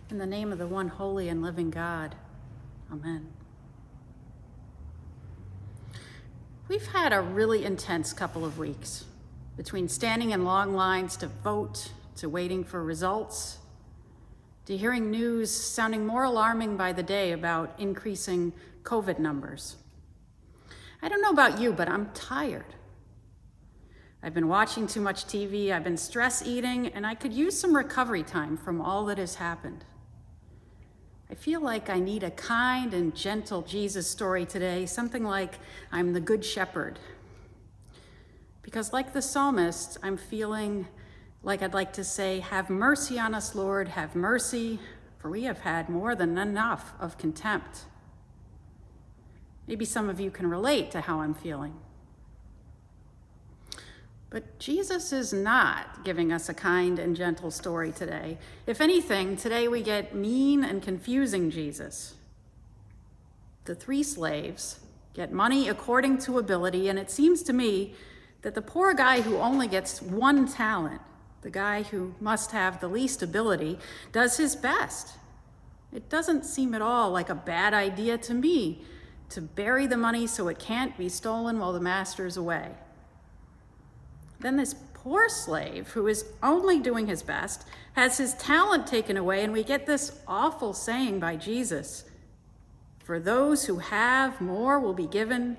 In the name of the one holy and living God, amen. We've had a really intense couple of weeks, between standing in long lines to vote, to waiting for results, to hearing news sounding more alarming by the day about increasing COVID numbers. I don't know about you, but I'm tired. I've been watching too much TV, I've been stress eating, and I could use some recovery time from all that has happened. I feel like I need a kind and gentle Jesus story today, something like I'm the good shepherd. Because like the psalmist, I'm feeling like I'd like to say, have mercy on us, Lord, have mercy, for we have had more than enough of contempt. Maybe some of you can relate to how I'm feeling. But Jesus is not giving us a kind and gentle story today. If anything, today we get mean and confusing Jesus. The three slaves get money according to ability, and it seems to me that the poor guy who only gets one talent, the guy who must have the least ability, does his best. It doesn't seem at all like a bad idea to me to bury the money so it can't be stolen while the master's away. Then this poor slave, who is only doing his best, has his talent taken away, and we get this awful saying by Jesus, "For those who have, more will be given,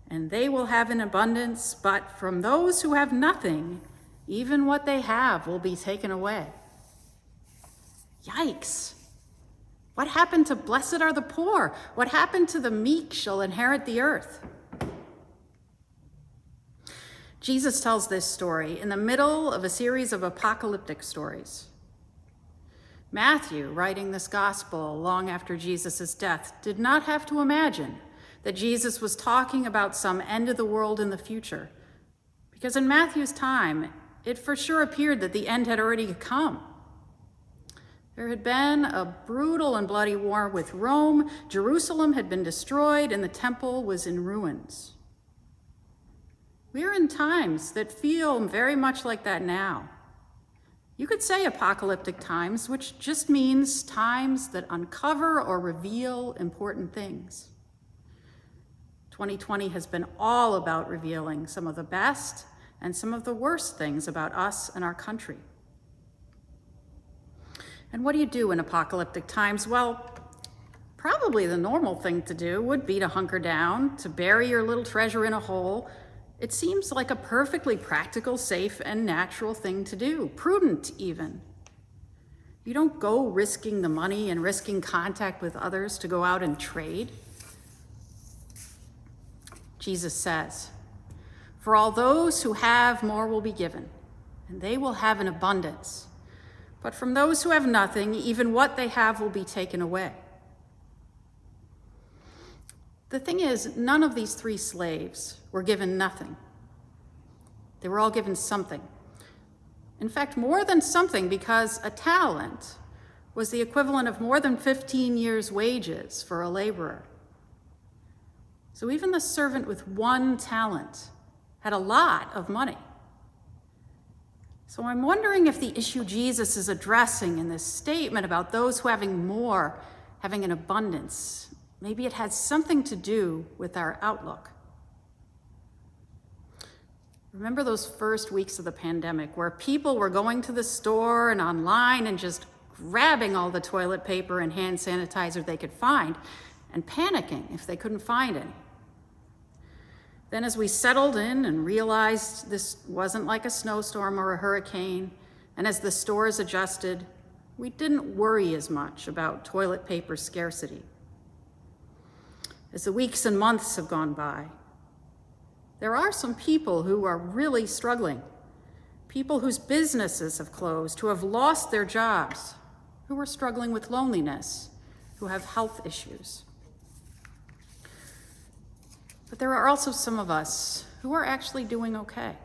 and they will have in abundance, but from those who have nothing, even what they have will be taken away." Yikes! What happened to blessed are the poor? What happened to the meek shall inherit the earth? Jesus tells this story in the middle of a series of apocalyptic stories. Matthew, writing this gospel long after Jesus' death, did not have to imagine that Jesus was talking about some end of the world in the future, because in Matthew's time, it for sure appeared that the end had already come. There had been a brutal and bloody war with Rome, Jerusalem had been destroyed, and the temple was in ruins. We're in times that feel very much like that now. You could say apocalyptic times, which just means times that uncover or reveal important things. 2020 has been all about revealing some of the best and some of the worst things about us and our country. And what do you do in apocalyptic times? Well, probably the normal thing to do would be to hunker down, to bury your little treasure in a hole. It seems like a perfectly practical, safe, and natural thing to do, prudent even. You don't go risking the money and risking contact with others to go out and trade. Jesus says, "For all those who have, more will be given, and they will have an abundance. But from those who have nothing, even what they have will be taken away." The thing is, none of these three slaves were given nothing. They were all given something. In fact, more than something, because a talent was the equivalent of more than 15 years' wages for a laborer. So even the servant with one talent had a lot of money. So I'm wondering if the issue Jesus is addressing in this statement about those who having more, having an abundance, maybe it has something to do with our outlook. Remember those first weeks of the pandemic where people were going to the store and online and just grabbing all the toilet paper and hand sanitizer they could find and panicking if they couldn't find any. Then as we settled in and realized this wasn't like a snowstorm or a hurricane, and as the stores adjusted, we didn't worry as much about toilet paper scarcity. As the weeks and months have gone by, there are some people who are really struggling, people whose businesses have closed, who have lost their jobs, who are struggling with loneliness, who have health issues. But there are also some of us who are actually doing okay.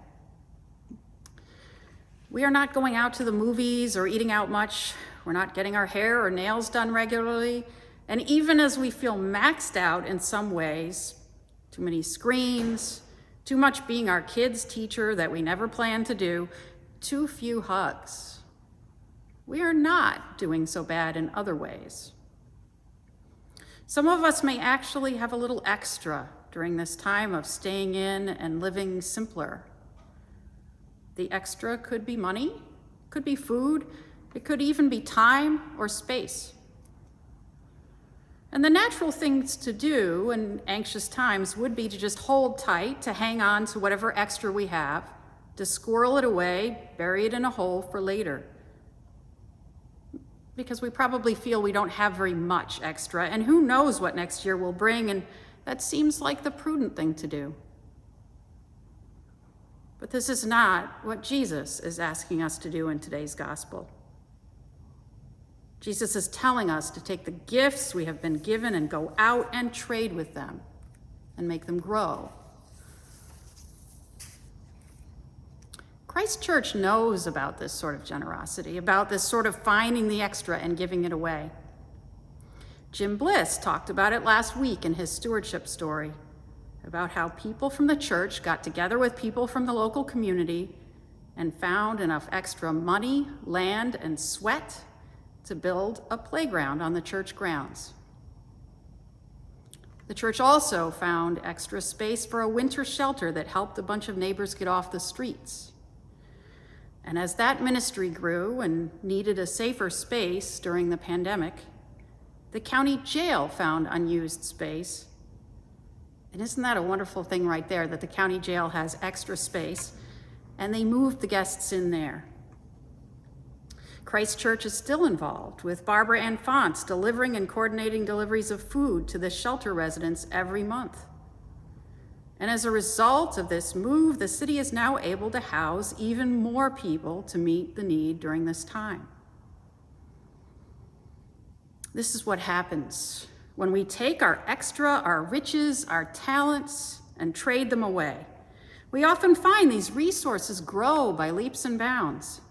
We are not going out to the movies or eating out much. We're not getting our hair or nails done regularly. And even as we feel maxed out in some ways, too many screens, too much being our kids' teacher that we never planned to do, too few hugs. we are not doing so bad in other ways. Some of us may actually have a little extra during this time of staying in and living simpler. The extra could be money, could be food, it could even be time or space. And the natural things to do in anxious times would be to just hold tight, to hang on to whatever extra we have, to squirrel it away, bury it in a hole for later. Because we probably feel we don't have very much extra, and who knows what next year will bring, and that seems like the prudent thing to do. But this is not what Jesus is asking us to do in today's gospel. Jesus is telling us to take the gifts we have been given and go out and trade with them and make them grow. Christ Church knows about this sort of generosity, about this sort of finding the extra and giving it away. Jim Bliss talked about it last week in his stewardship story, about how people from the church got together with people from the local community and found enough extra money, land, and sweat to build a playground on the church grounds. The church also found extra space for a winter shelter that helped a bunch of neighbors get off the streets. And as that ministry grew and needed a safer space during the pandemic, the county jail found unused space. And isn't that a wonderful thing right there, that the county jail has extra space, and they moved the guests in there. Christ Church is still involved with Barbara Ann Fonts delivering and coordinating deliveries of food to the shelter residents every month. And as a result of this move, the city is now able to house even more people to meet the need during this time. This is what happens when we take our extra, our riches, our talents, and trade them away. We often find these resources grow by leaps and bounds.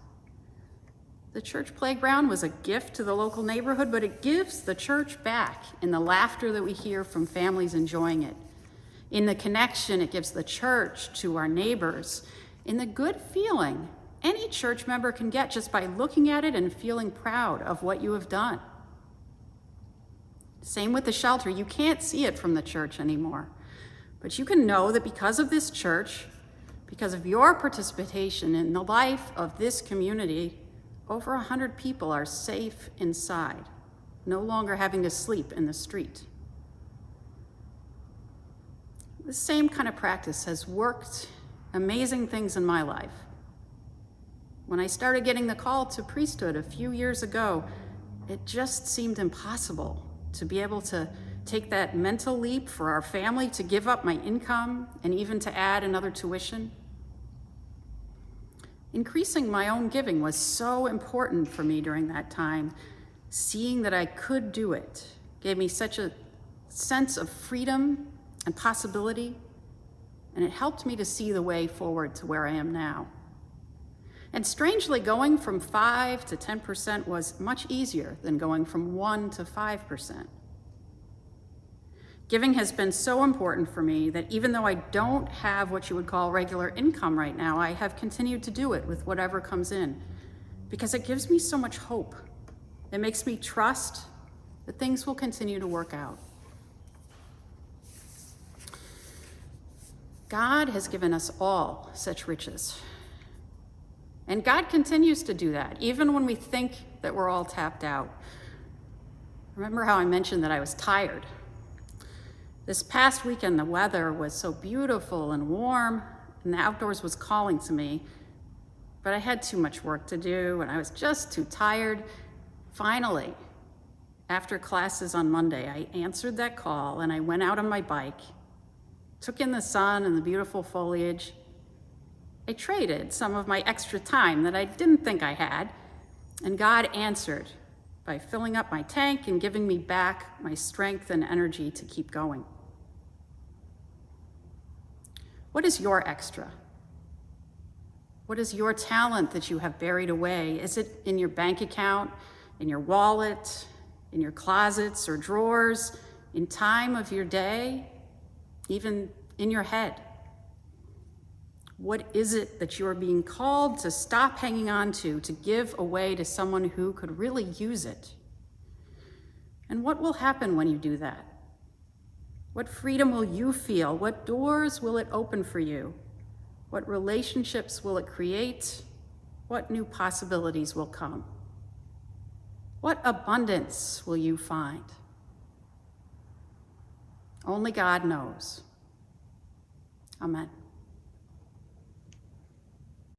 The church playground was a gift to the local neighborhood, but it gives the church back in the laughter that we hear from families enjoying it. In the connection it gives the church to our neighbors. In the good feeling any church member can get just by looking at it and feeling proud of what you have done. Same with the shelter. You can't see it from the church anymore, but you can know that because of this church, because of your participation in the life of this community, over 100 people are safe inside, no longer having to sleep in the street. The same kind of practice has worked amazing things in my life. When I started getting the call to priesthood a few years ago, it just seemed impossible to be able to take that mental leap for our family, to give up my income and even to add another tuition. Increasing my own giving was so important for me during that time. Seeing that I could do it gave me such a sense of freedom and possibility, and it helped me to see the way forward to where I am now. And strangely, going from 5 to 10% was much easier than going from 1 to 5%. Giving has been so important for me that even though I don't have what you would call regular income right now, I have continued to do it with whatever comes in, because it gives me so much hope. It makes me trust that things will continue to work out. God has given us all such riches. And God continues to do that, even when we think that we're all tapped out. Remember how I mentioned that I was tired? This past weekend, the weather was so beautiful and warm, and the outdoors was calling to me, but I had too much work to do, and I was just too tired. Finally, after classes on Monday, I answered that call, and I went out on my bike, took in the sun and the beautiful foliage. I traded some of my extra time that I didn't think I had, and God answered by filling up my tank and giving me back my strength and energy to keep going. What is your extra? What is your talent that you have buried away? Is it in your bank account, in your wallet, in your closets or drawers, in time of your day, even in your head? What is it that you are being called to stop hanging on to give away to someone who could really use it? And what will happen when you do that? What freedom will you feel? What doors will it open for you? What relationships will it create? What new possibilities will come? What abundance will you find? Only God knows. Amen.